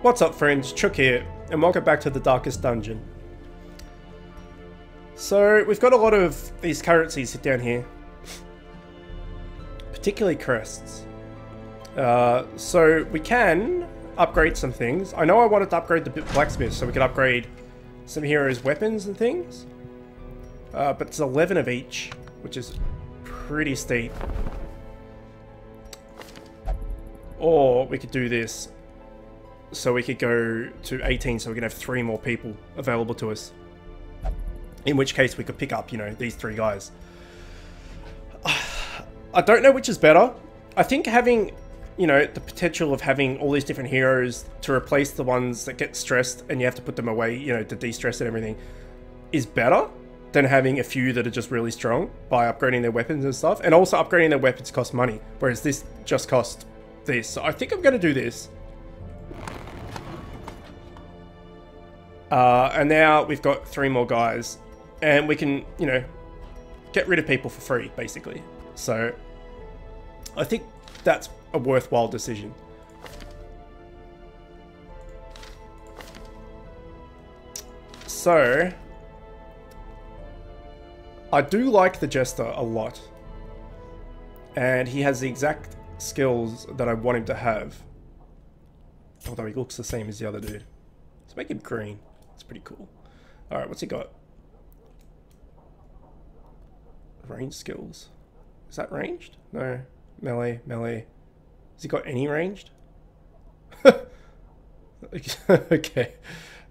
What's up friends, Chook here, and welcome back to the Darkest Dungeon. So, we've got a lot of these currencies down here. Particularly crests. So, we can upgrade some things. I know I wanted to upgrade the blacksmith so we could upgrade some heroes' weapons and things. But it's 11 of each, which is pretty steep. Or we could do this. So we could go to 18 so we could have 3 more people available to us. In which case we could pick up, you know, these 3 guys. I don't know which is better. I think having, you know, the potential of having all these different heroes to replace the ones that get stressed and you have to put them away, you know, to de-stress and everything, is better than having a few that are just really strong by upgrading their weapons and stuff. And also upgrading their weapons costs money, whereas this just costs this. So I think I'm going to do this. And now we've got 3 more guys, and we can, you know, get rid of people for free, basically. So, I think that's a worthwhile decision. So, I do like the Jester a lot. And he has the exact skills that I want him to have. Although he looks the same as the other dude. Let's make him green. It's pretty cool. Alright, what's he got? Range skills. Is that ranged? No. Melee, melee. Has he got any ranged? Okay.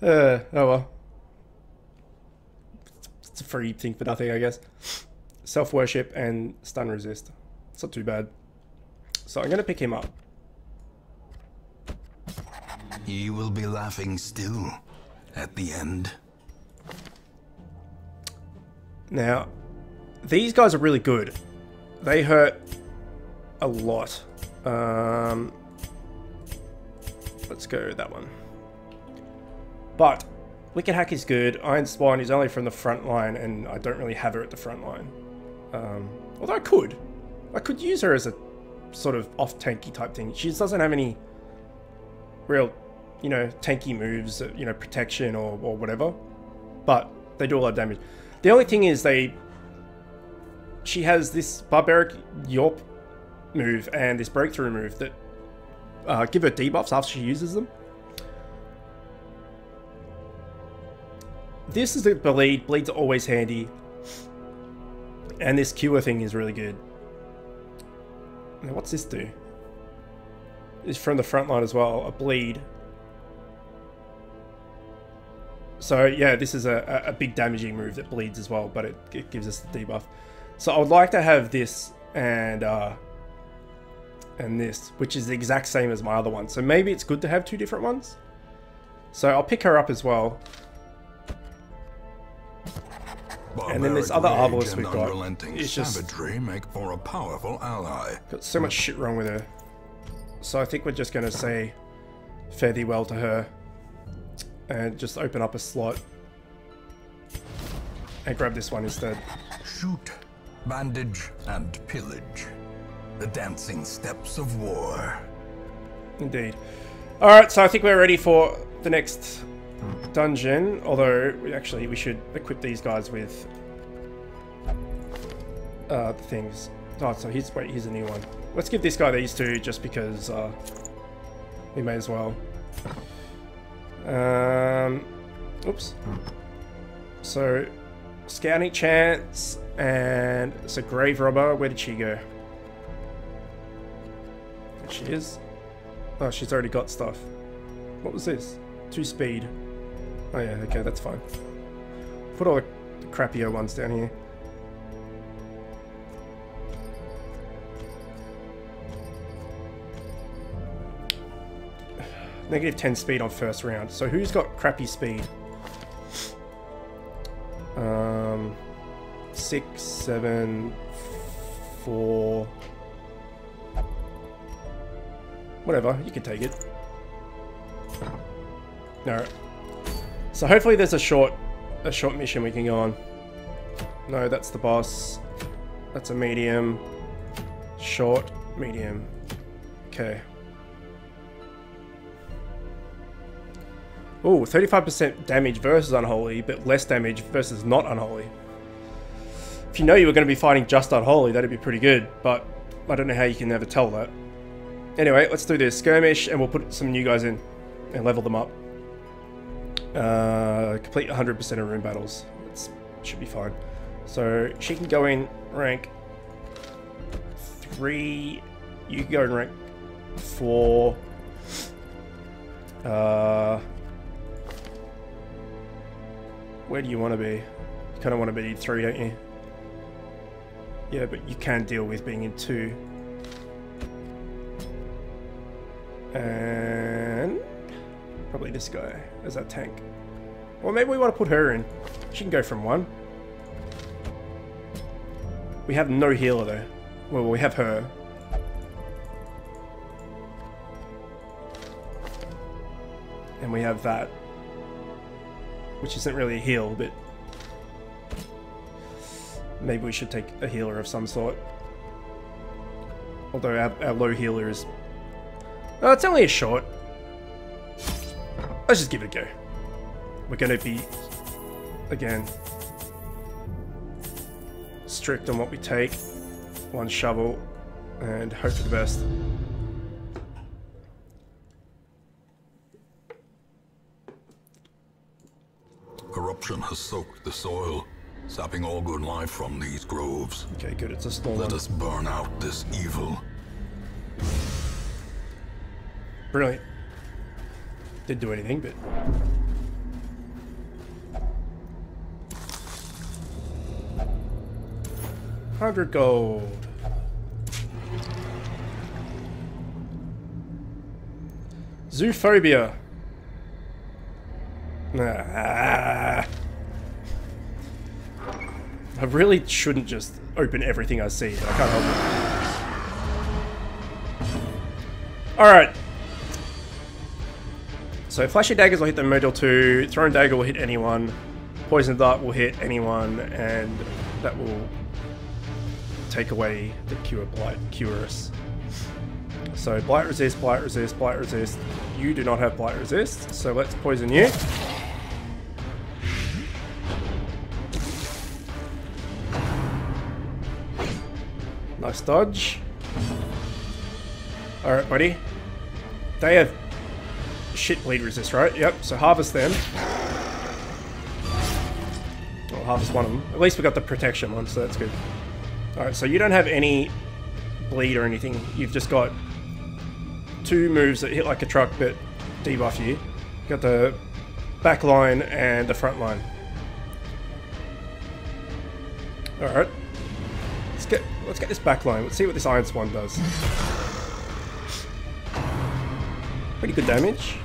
Oh well. It's a free thing for nothing, I guess. Self-worship and stun resist. It's not too bad. So I'm going to pick him up. He will be laughing still at the end. Now, these guys are really good. They hurt a lot. Let's go that one. But Wicked Hack is good. Iron Spawn is only from the front line, and I don't really have her at the front line. Although I could use her as a sort of off-tanky type thing. She just doesn't have any real, you know, tanky moves, you know, protection or whatever. But they do a lot of damage. The only thing is she has this barbaric Yorp move and this breakthrough move that give her debuffs after she uses them. This is a bleed. Bleeds are always handy. And this cure thing is really good. Now what's this do? It's from the front line as well. A bleed. So yeah, this is a big damaging move that bleeds as well, but it gives us the debuff. So I would like to have this and this, which is the exact same as my other one. So maybe it's good to have 2 different ones. So I'll pick her up as well. And then this other Arbalest we've got is just savagery make for a powerful ally. Got so much shit wrong with her. So I think we're just going to say fare thee well to her. And just open up a slot. And grab this one instead. Shoot, bandage, and pillage. The dancing steps of war. Indeed. Alright, so I think we're ready for the next dungeon. Although, we should equip these guys with the things. Oh, so here's a new one. Let's give this guy these 2 just because we may as well. Oops. So, scouting chance, and it's a grave robber. Where did she go? There she is. Oh, she's already got stuff. What was this? 2 speed. Oh yeah, okay, that's fine. Put all the crappier ones down here. Negative 10 speed on first round. So who's got crappy speed? 6, 7, 4. Whatever, you can take it. No. So hopefully there's a short mission we can go on. No, that's the boss. That's a medium. Short, medium. Okay. Oh, 35% damage versus Unholy, but less damage versus not Unholy. If you know you were going to be fighting just Unholy, that'd be pretty good, but I don't know how you can ever tell that. Anyway, let's do this. Skirmish, and we'll put some new guys in and level them up. Complete 100% of room battles. That should be fine. So, she can go in rank 3. You can go in rank 4. Where do you want to be? You kind of want to be 3, don't you? Yeah, but you can deal with being in 2. And probably this guy as that tank. Or maybe we want to put her in. She can go from 1. We have no healer though. Well, we have her. And we have that. Which isn't really a heal, but maybe we should take a healer of some sort. Although our low healer is... Oh, it's only a short. Let's just give it a go. We're going to be, again, strict on what we take. 1 shovel, and hope for the best. Corruption has soaked the soil, sapping all good life from these groves. Okay, good. It's a small one. Let us burn out this evil. Brilliant. Didn't do anything, but... $100 gold. Zoophobia. Ah. I really shouldn't just open everything I see, but I can't help it. Alright. So Flashy Daggers will hit the Module 2, Thrown Dagger will hit anyone, Poison Dart will hit anyone, and that will take away the Cure Blight, Cure us. So Blight Resist, Blight Resist, Blight Resist. You do not have Blight Resist, so let's poison you. Nice dodge. Alright, buddy. They have shit bleed resist, right? Yep, so harvest them. Well, harvest one of them. At least we got the protection one, so that's good. Alright, so you don't have any bleed or anything. You've just got 2 moves that hit like a truck but debuff you. You got the back line and the front line. Alright. Let's get this back line. Let's see what this Iron Swan does. Pretty good damage.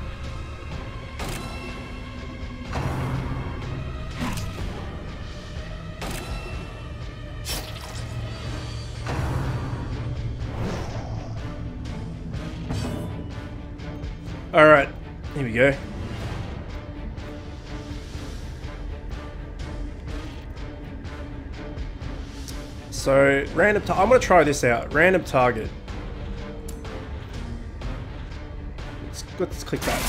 Alright, here we go. So, random I'm going to try this out. Random target. Let's click that.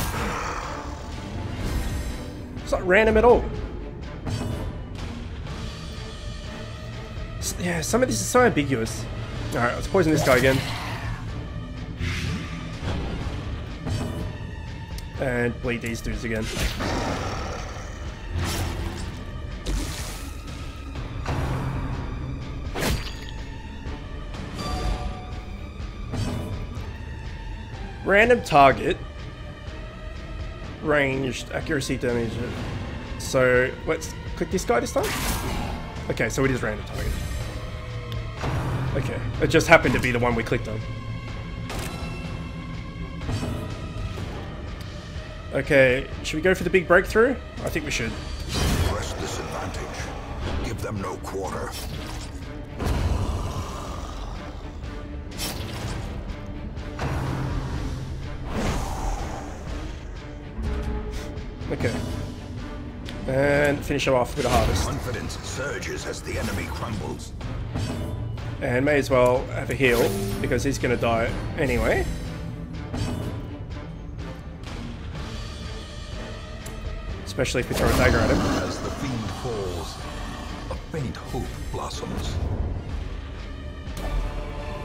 It's not random at all. Yeah, some of this is so ambiguous. Alright, let's poison this guy again. And bleed these dudes again. Random target. Ranged, accuracy, damage. So, let's click this guy this time. Okay, so it is random target. Okay, it just happened to be the one we clicked on. Okay, should we go for the big breakthrough? I think we should. Press this advantage. Give them no quarter. Okay. And finish him off with a harvest. Confidence surges as the enemy crumbles. And may as well have a heal, because he's going to die anyway. Especially if we throw a dagger at him. As the fiend falls, a faint hope blossoms.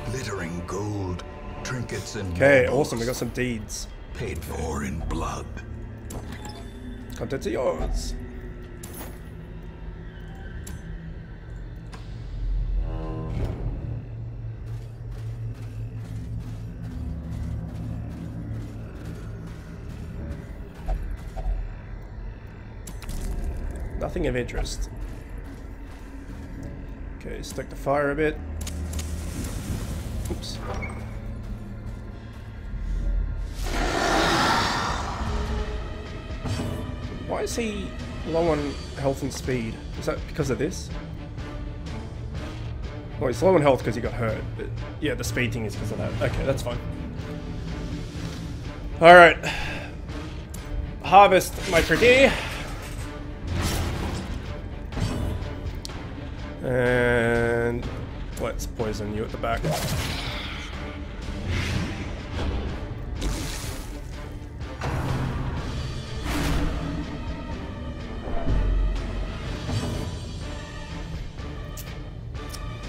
Glittering gold, trinkets and Okay, baubles, awesome. We got some deeds. paid for in blood. Contents are yours. Nothing of interest. Okay, stoke the fire a bit. Oops. Why is he low on health and speed? Is that because of this? Well, he's low on health because he got hurt, but yeah, the speed thing is because of that. Okay, that's fine. Alright. Harvest my pretty. And let's poison you at the back.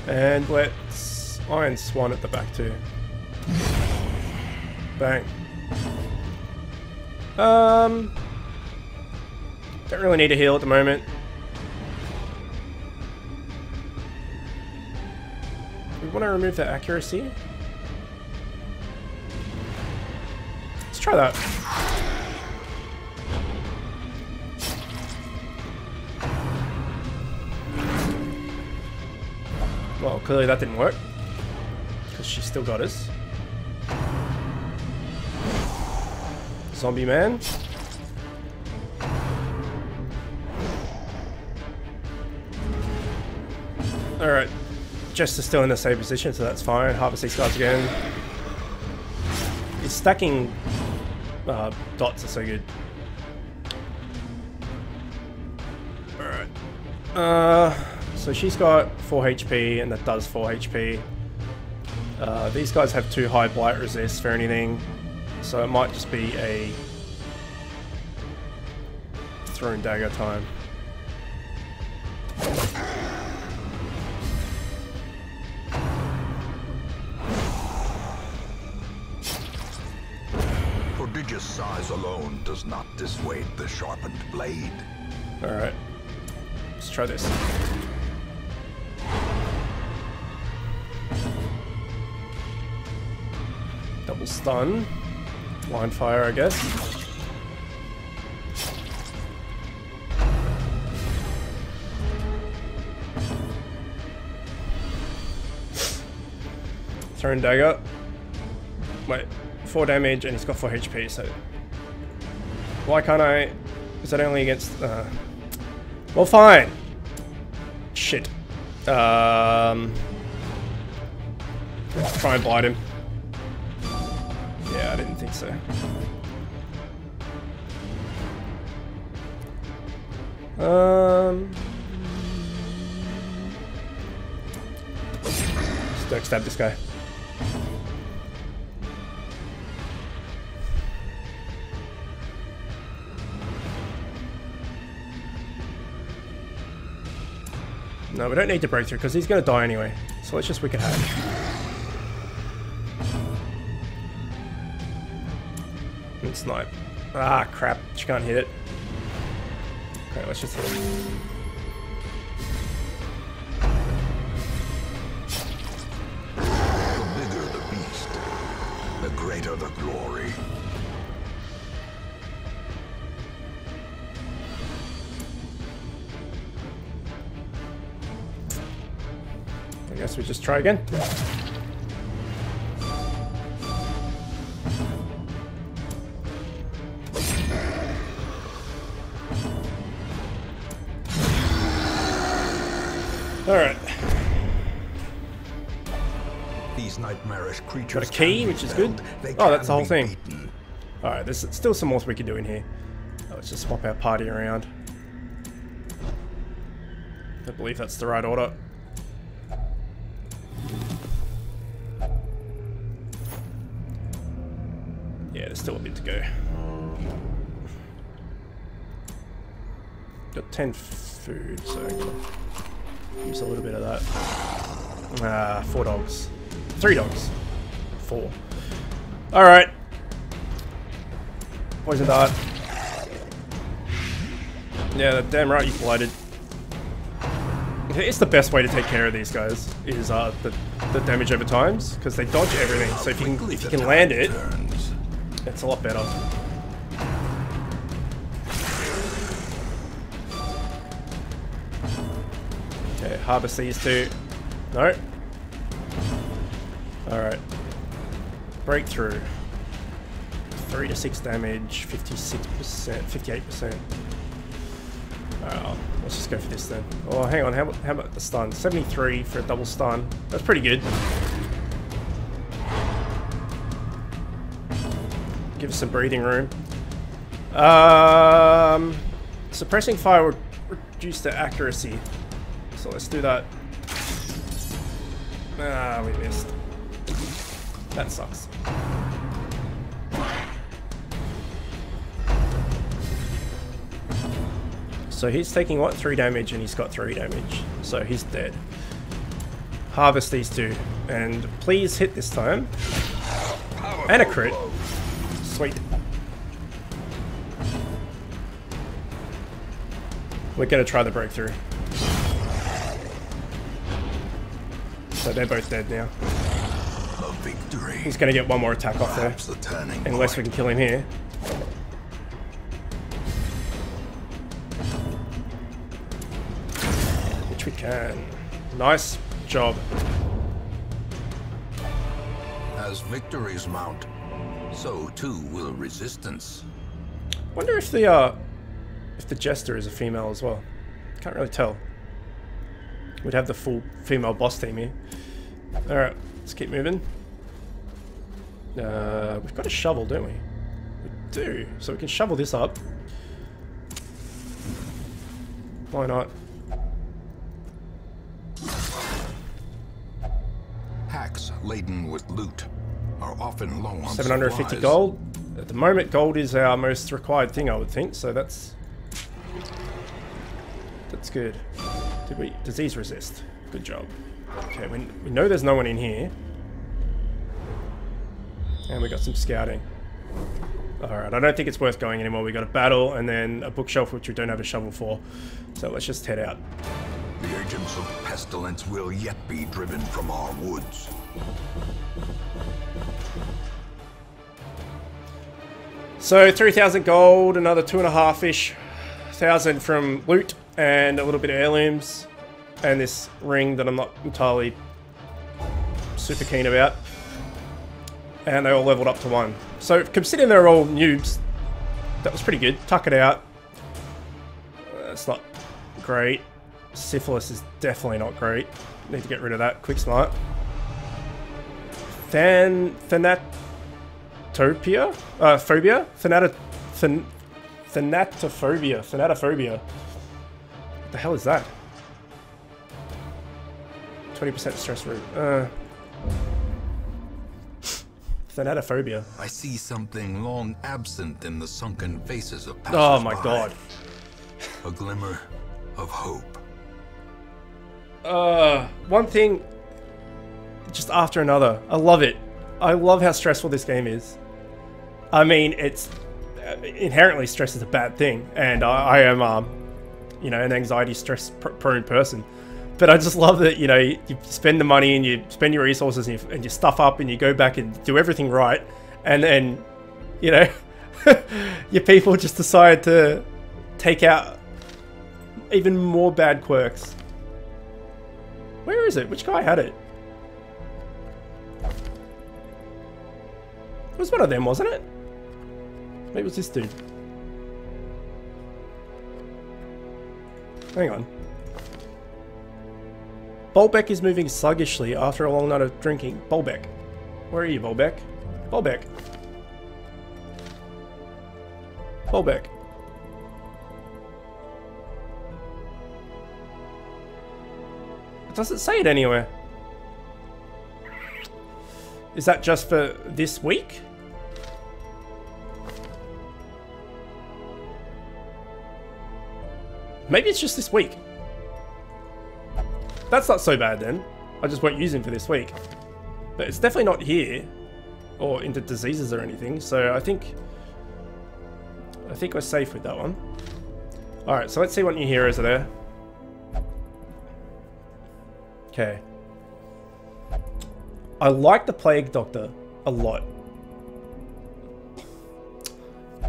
And let's Iron Swan at the back too. Bang. Don't really need a heal at the moment. We want to remove the accuracy. Let's try that. Well, clearly that didn't work, because she still got us. Zombie man. Alright. Jess is still in the same position, so that's fine. Harvest these guys again. His stacking dots are so good. Alright. So she's got 4 HP, and that does 4 HP. These guys have 2 high blight resists for anything, so it might just be a thrown dagger time. Prodigious size alone does not dissuade the sharpened blade. Alright. Let's try this. Double stun. Line fire, I guess. Thrown dagger. Wait, 4 damage and he's got 4 HP, so... Why can't I... Is that only against... Well, fine! Shit. Try and blight him. Yeah, I didn't think so. Stoke stab this guy. No, we don't need to break through because he's going to die anyway. So let's just Wicked Hack. And snipe. Ah, crap. She can't hit it. Okay, let's just hit it. The bigger the beast, the greater the glory. I guess we just try again. Alright. These nightmarish creatures Got a key, which is good. Oh, that's the whole thing. Alright, there's still some more we can do in here. Let's just swap our party around. I believe that's the right order. Yeah, there's still a bit to go. Got 10 food, so I'm gonna use a little bit of that. 4 dogs. 3 dogs. 4. Alright. Poison dart. Yeah, damn right you blighted. It's the best way to take care of these guys, is the damage over times, because they dodge everything. So if you can land it, it's a lot better. Okay, harvest these two. No. Alright. Breakthrough. 3 to 6 damage, 56%, 58%. Let's just go for this then. Oh, hang on, how about the stun? 73 for a double stun. That's pretty good. Give us some breathing room. Suppressing fire would reduce the accuracy. So let's do that. Ah, we missed. That sucks. So he's taking, what, 3 damage, and he's got 3 damage. So he's dead. Harvest these two. And please hit this time. And a crit. Sweet. We're going to try the breakthrough. So they're both dead now. A victory. He's going to get one more attack off there. Unless we can kill him here. We can. Nice job. As victories mount, so too will resistance. Wonder if the jester is a female as well. Can't really tell. We'd have the full female boss team here. Alright, let's keep moving. We've got a shovel, don't we? We do. So we can shovel this up. Why not? Hacks laden with loot are often low on 750 supplies. gold. At the moment, gold is our most required thing, I would think. So that's good. Did we disease resist? Good job. Okay, we know there's no one in here, and we got some scouting. All right, I don't think it's worth going anymore. We got a battle and then a bookshelf, which we don't have a shovel for. So let's just head out. The agents of pestilence will yet be driven from our woods. So 3,000 gold, another 2.5-ish thousand from loot, and a little bit of heirlooms, and this ring that I'm not entirely super keen about. And they all leveled up to 1. So considering they're all noobs, that was pretty good. Tuck it out. It's not great. Syphilis is definitely not great. Need to get rid of that. Quick smart. Thanatophobia? Phobia? Thanatophobia. What the hell is that? 20% stress root. Thanatophobia. I see something long absent in the sunken faces of Oh passers-by. my god. A glimmer of hope. One thing just after another. I love it. I love how stressful this game is. I mean, it's inherently stress is a bad thing, and I am, you know, an anxiety, stress-prone person. But I just love that, you know, you spend the money and you spend your resources and you stuff up and you go back and do everything right, and then, you know, your people just decide to take out even more bad quirks. Where is it? Which guy had it? It was one of them, wasn't it? Maybe it was this dude. Hang on. Bolbeck is moving sluggishly after a long night of drinking. Bolbeck. Where are you, Bolbeck? Bolbeck. Bolbeck. It doesn't say it anywhere. Is that just for this week? Maybe it's just this week. That's not so bad then. I just won't use him for this week. But it's definitely not here. Or into diseases or anything. So I think we're safe with that one. Alright, so let's see what new heroes are there. Okay. I like the Plague Doctor a lot.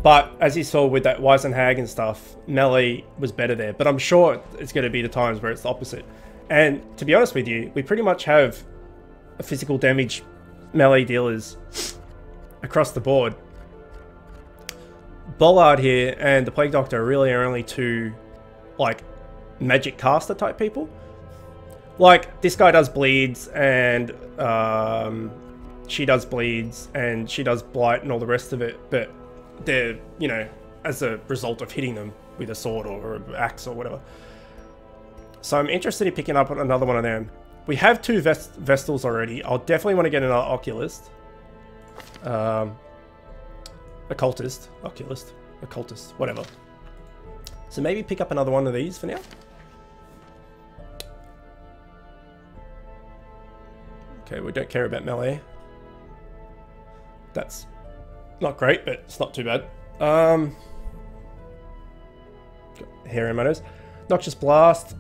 But as you saw with that Weisenhag and stuff, melee was better there. But I'm sure it's going to be the times where it's the opposite. And to be honest with you, we pretty much have a physical damage melee dealers across the board. Bollard here and the Plague Doctor really are only two, like, magic caster type people. Like, this guy does bleeds and she does bleeds and she does blight and all the rest of it. But they're, you know, as a result of hitting them with a sword or an axe or whatever. So I'm interested in picking up another one of them. We have two Vestals already. I'll definitely want to get another Oculist. Occultist. Oculist. Occultist. Whatever. So maybe pick up another one of these for now. Okay, we don't care about melee. That's not great, but it's not too bad. Got hair in my nose. Noxious Blast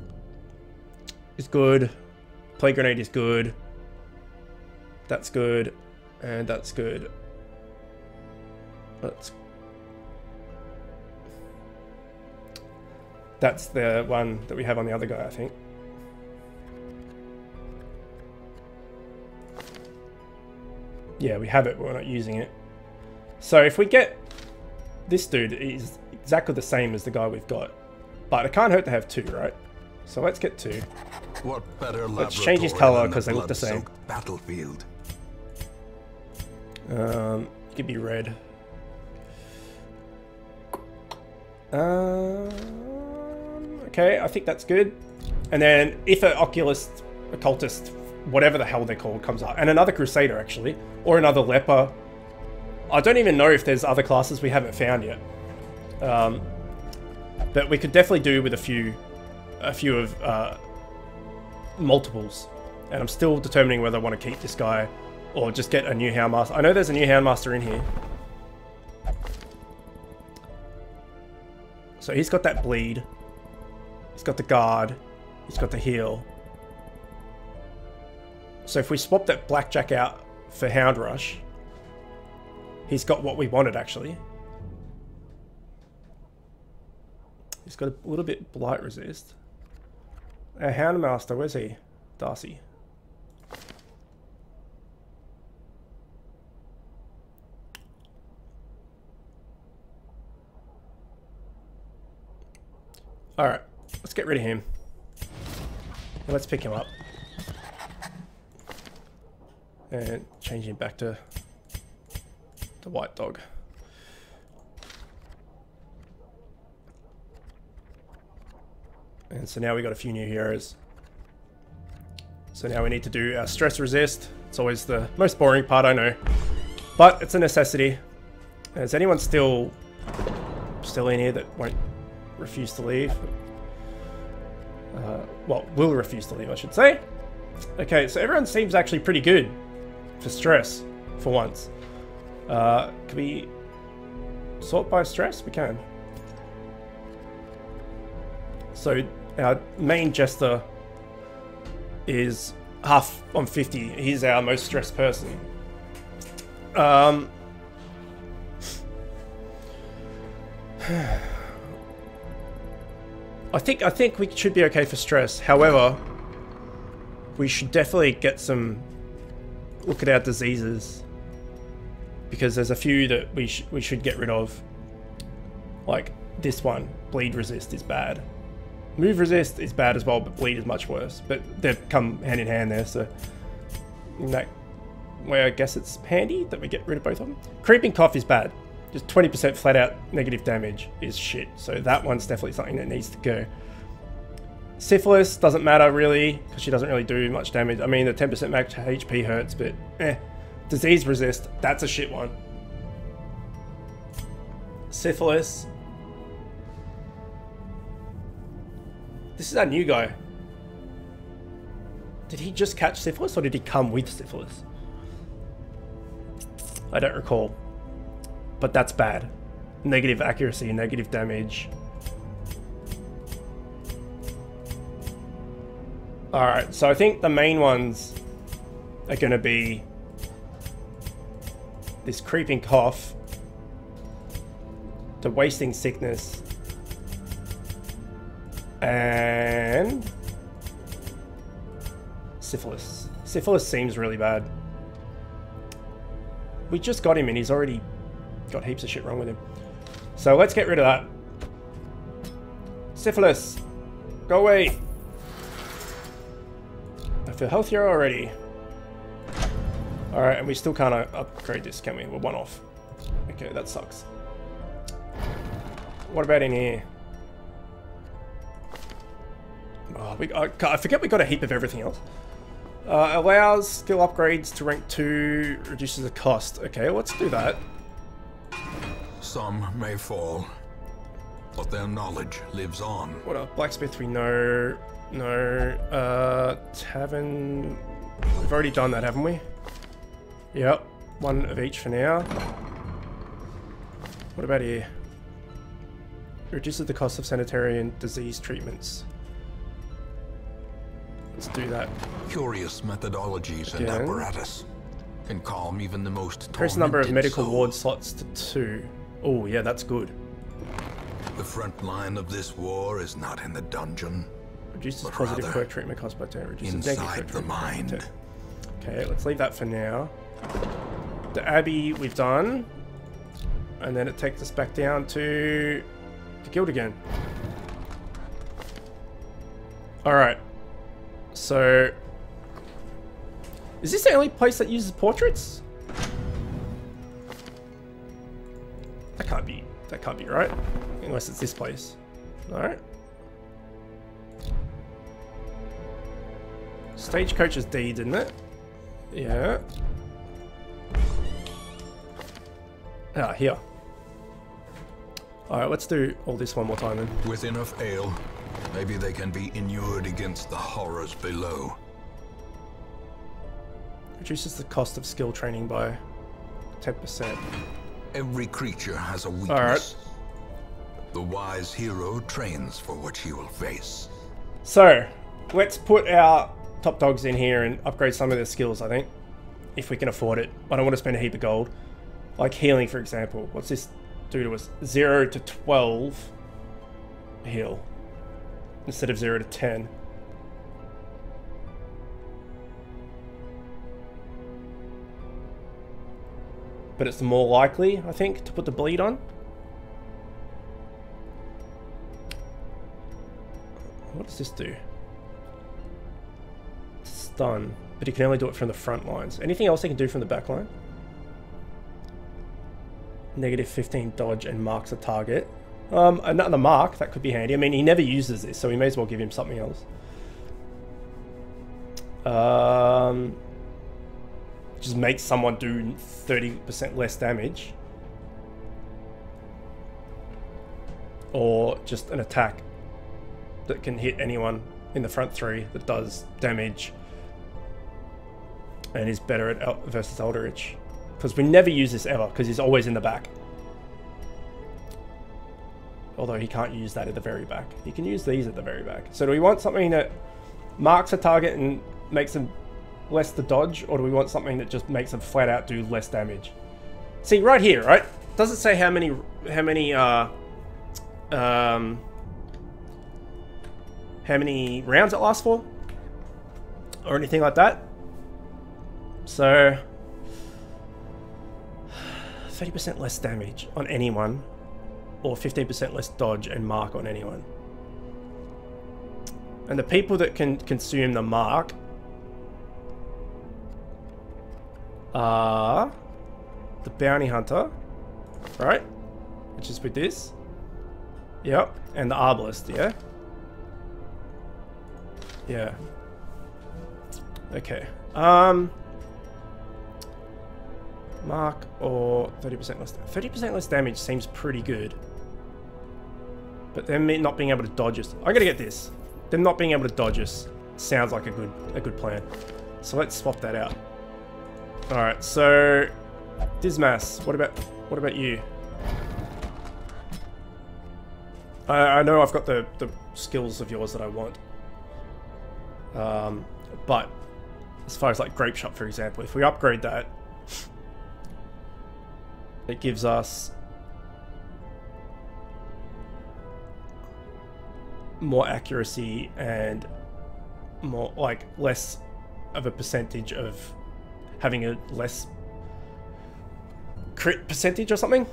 is good. Plague Grenade is good. That's good. And that's good. That's the one that we have on the other guy, I think. Yeah, we have it, but we're not using it. So if we get this dude, he's exactly the same as the guy we've got. But it can't hurt to have two, right? So let's get two. What better let's change his color because they look the same. Battlefield. It could be red. Okay, I think that's good. And then if an Oculist, Occultist, whatever the hell they're called, comes up, and another Crusader actually, or another Leper. I don't even know if there's other classes we haven't found yet. But we could definitely do with a few of multiples. And I'm still determining whether I want to keep this guy or just get a new Houndmaster. I know there's a new Houndmaster in here. So he's got that bleed. He's got the guard. He's got the heal. So if we swap that Blackjack out for Hound Rush, he's got what we wanted actually. He's got a little bit blight resist. Our Houndmaster, where's he? Darcy. Alright, let's get rid of him. And let's pick him up. And change him back to the white dog. And so now we got a few new heroes. So now we need to do our stress resist. It's always the most boring part, I know. But it's a necessity. Is anyone still in here that won't refuse to leave? Well, will refuse to leave, I should say. Okay, so everyone seems actually pretty good for stress, for once. Can we sort by stress? We can. So our main Jester is half on 50. He's our most stressed person. I think we should be okay for stress. However, we should definitely get some look at our diseases, because there's a few that we should get rid of. Like this one, bleed resist is bad. Move resist is bad as well, but bleed is much worse. But they come hand in hand there, so in that way I guess it's handy that we get rid of both of them. Creeping cough is bad. Just 20% flat out negative damage is shit. So that one's definitely something that needs to go. Syphilis doesn't matter really, because she doesn't really do much damage. I mean, the 10% max HP hurts, but eh. Disease resist, that's a shit one. Syphilis. This is our new guy. Did he just catch syphilis or did he come with syphilis? I don't recall. But that's bad. Negative accuracy, negative damage. Alright, so I think the main ones are going to be this creeping cough, the wasting sickness, and syphilis. Syphilis seems really bad. We just got him and he's already got heaps of shit wrong with him. So let's get rid of that. Syphilis, go away. I feel healthier already. Alright, and we still can't upgrade this, can we? We're one off. Okay, that sucks. What about in here? Oh, I forget we got a heap of everything else. Allows skill upgrades to rank 2, reduces the cost. Okay, let's do that. Some may fall, but their knowledge lives on. What a blacksmith we know. No. Tavern. We've already done that, haven't we? Yep. One of each for now. What about here? Reduces the cost of sanitary and disease treatments. Let's do that. Curious methodologies and apparatus can calm even the most increase the number of medical soul. ward slots to 2. Oh, yeah, that's good. The front line of this war is not in the dungeon. Reduces positive quirk treatment cost by 10. Reduces negative quirk the mind. By 10. Okay, let's leave that for now. The Abbey we've done. And then it takes us back down to the guild again. Alright. So, is this the only place that uses portraits? That can't be right. Unless it's this place. Alright. Stagecoach's deed, isn't it? Yeah. Ah, here. Alright, let's do all this one more time then. With enough ale, maybe they can be inured against the horrors below. Reduces the cost of skill training by 10%. Every creature has a weakness. Alright. The wise hero trains for what he will face. So, let's put our top dogs in here and upgrade some of their skills, I think. If we can afford it. I don't want to spend a heap of gold. Like healing, for example. What's this do to us? 0 to 12 heal. Instead of 0 to 10. But it's more likely, I think, to put the bleed on. What does this do? Stun. But he can only do it from the front lines. Anything else he can do from the back line? Negative 15 dodge and marks a target. Another mark, that could be handy. I mean, he never uses this, so we may as well give him something else. Just make someone do 30% less damage. Or just an attack that can hit anyone in the front 3 that does damage. And is better at versus Eldritch. Because we never use this ever, because he's always in the back. Although he can't use that at the very back. He can use these at the very back. So do we want something that marks a target and makes them less to dodge? Or do we want something that just makes them flat out do less damage? See, right here, right? Does it say how many rounds it lasts for? Or anything like that? So 30% less damage on anyone, or 15% less dodge and mark on anyone. And the people that can consume the mark are the bounty hunter, right? Which is with this. Yep, and the arbalist, yeah? Yeah. Okay. Mark or 30% less. 30% less damage seems pretty good. But then not being able to dodge us. I gotta get this. them not being able to dodge us sounds like a good plan. So let's swap that out. All right, so Dismas, what about you? I know I've got the skills of yours that I want. But as far as like Grape Shot, for example, if we upgrade that, it gives us more accuracy and more, like, less of a percentage of having a less crit percentage or something.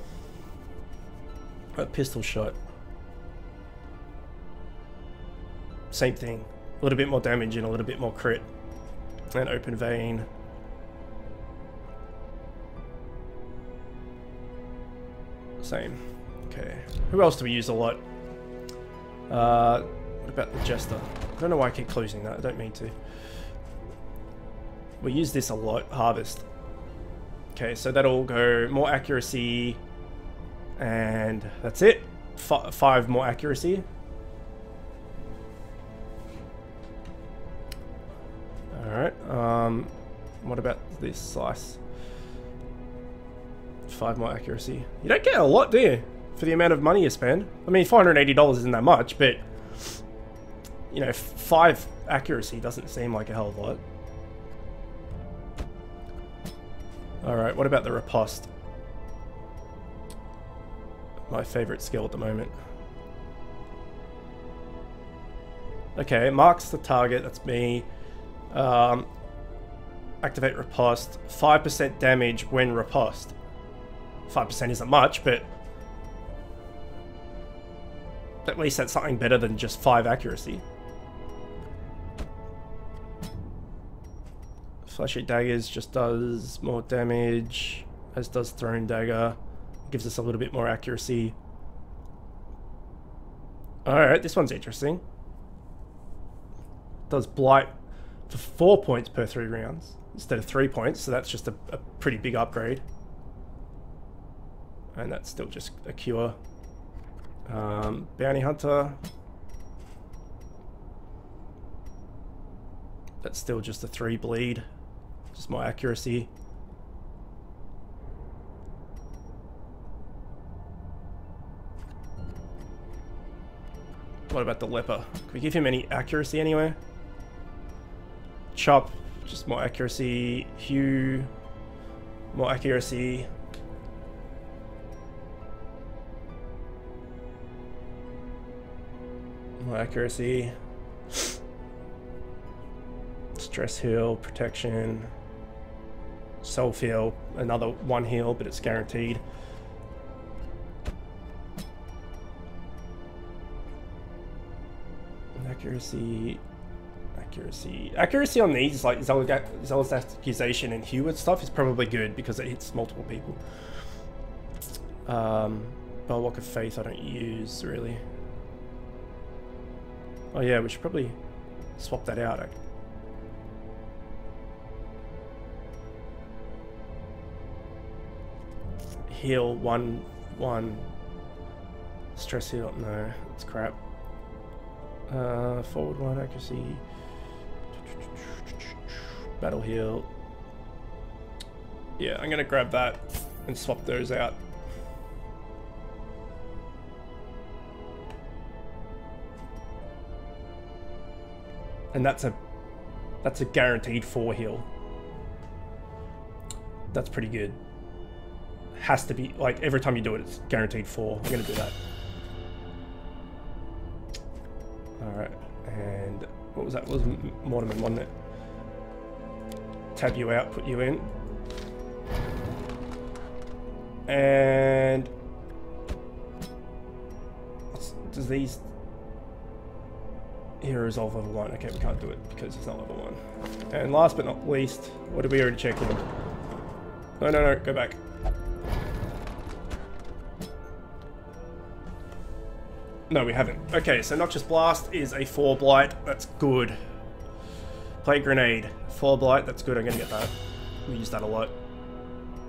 A pistol shot. Same thing. A little bit more damage and a little bit more crit. And open vein. Same. Okay. Who else do we use a lot? What about the Jester? I don't know why I keep closing that. I don't mean to. We use this a lot. Harvest. Okay, so that'll go more accuracy. And that's it. 5 more accuracy. Alright, what about this slice? 5 more accuracy. You don't get a lot, do you? For the amount of money you spend. I mean, $480 isn't that much, but you know, 5 accuracy doesn't seem like a hell of a lot. Alright, what about the riposte? My favorite skill at the moment. Okay, marks the target, that's me. Activate riposte. 5% damage when riposte. 5% isn't much, but at least that's something better than just 5 accuracy. Fleshy daggers just does more damage, as does thrown dagger. Gives us a little bit more accuracy. Alright, this one's interesting. Does blight for 4 points per 3 rounds instead of 3 points, so that's just a pretty big upgrade. And that's still just a cure. Bounty Hunter. That's still just a 3 bleed. Just more accuracy. What about the Leper? Can we give him any accuracy anywhere? Chop, just more accuracy. Hew, more accuracy. More accuracy. Stress heal, protection. Self heal, another 1 heal, but it's guaranteed. Accuracy. Accuracy on these, like Zealous Accusation and Hew and stuff, is probably good because it hits multiple people. Bulwark of Faith I don't use, really. Oh yeah, we should probably swap that out. Heal 1. Stress heal, no, that's crap. Forward 1 accuracy. Battle heal. Yeah, I'm gonna grab that and swap those out. And that's a guaranteed 4 heal. That's pretty good. Has to be, like, every time you do it, it's guaranteed 4. I'm gonna do that. Alright, and what was that? It was Mortimer, wasn't it? Tab you out, put you in. And does these hero resolve level 1? Okay, we can't do it because it's not level 1. And last but not least, what did we already check in? No, go back. No, we haven't. Okay, so Noxious Blast is a 4 blight. That's good. Plague Grenade. 4 blight. That's good. I'm going to get that. We use that a lot.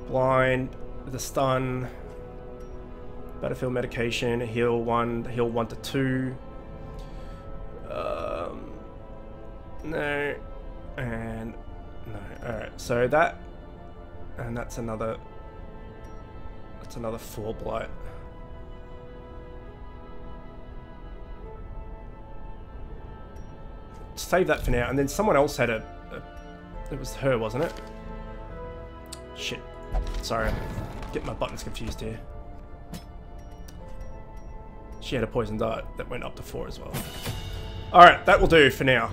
Blind. The stun. Battlefield medication. Heal 1 to 2. No. And no. Alright, so that... And that's another... That's another 4 blight. Save that for now. And then someone else had a... It was her, wasn't it? Shit. Sorry, I'm getting my buttons confused here. She had a poison dart that went up to 4 as well. Alright, that will do for now.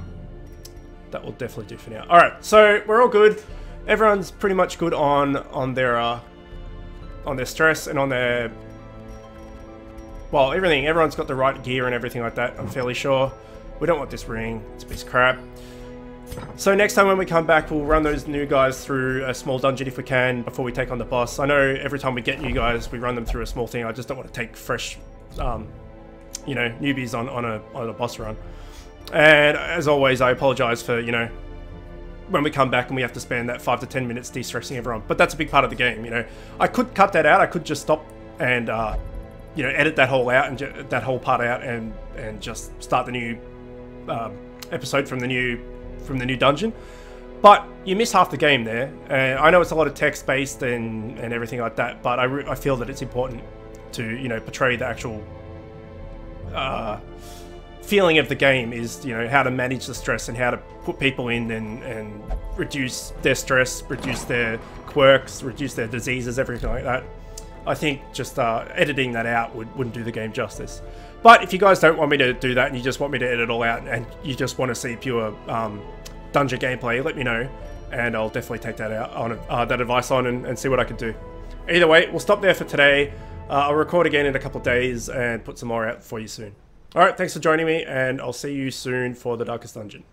That will definitely do for now. Alright, so we're all good. Everyone's pretty much good on their stress and on their... Well, everything. Everyone's got the right gear and everything like that, I'm fairly sure. We don't want this ring. It's a piece of crap. So next time when we come back, we'll run those new guys through a small dungeon if we can before we take on the boss. I know every time we get new guys, we run them through a small thing. I just don't want to take fresh, you know, newbies on a boss run. And as always, I apologize for, you know, when we come back and we have to spend that 5 to 10 minutes de-stressing everyone. But that's a big part of the game, you know. I could cut that out. I could just stop and, you know, edit that whole out and that whole part out and just start the new episode from the new dungeon. But you miss half the game there. I know it's a lot of text based and everything like that, but I feel that it's important to, you know, portray the actual feeling of the game is, you know, how to manage the stress and how to put people in and reduce their stress, reduce their quirks, reduce their diseases, everything like that. I think just editing that out wouldn't do the game justice. But if you guys don't want me to do that and you just want me to edit it all out and you just want to see pure dungeon gameplay, let me know and I'll definitely take that out on that advice on and see what I can do. Either way, we'll stop there for today. I'll record again in a couple of days and put some more out for you soon. Alright, thanks for joining me and I'll see you soon for the Darkest Dungeon.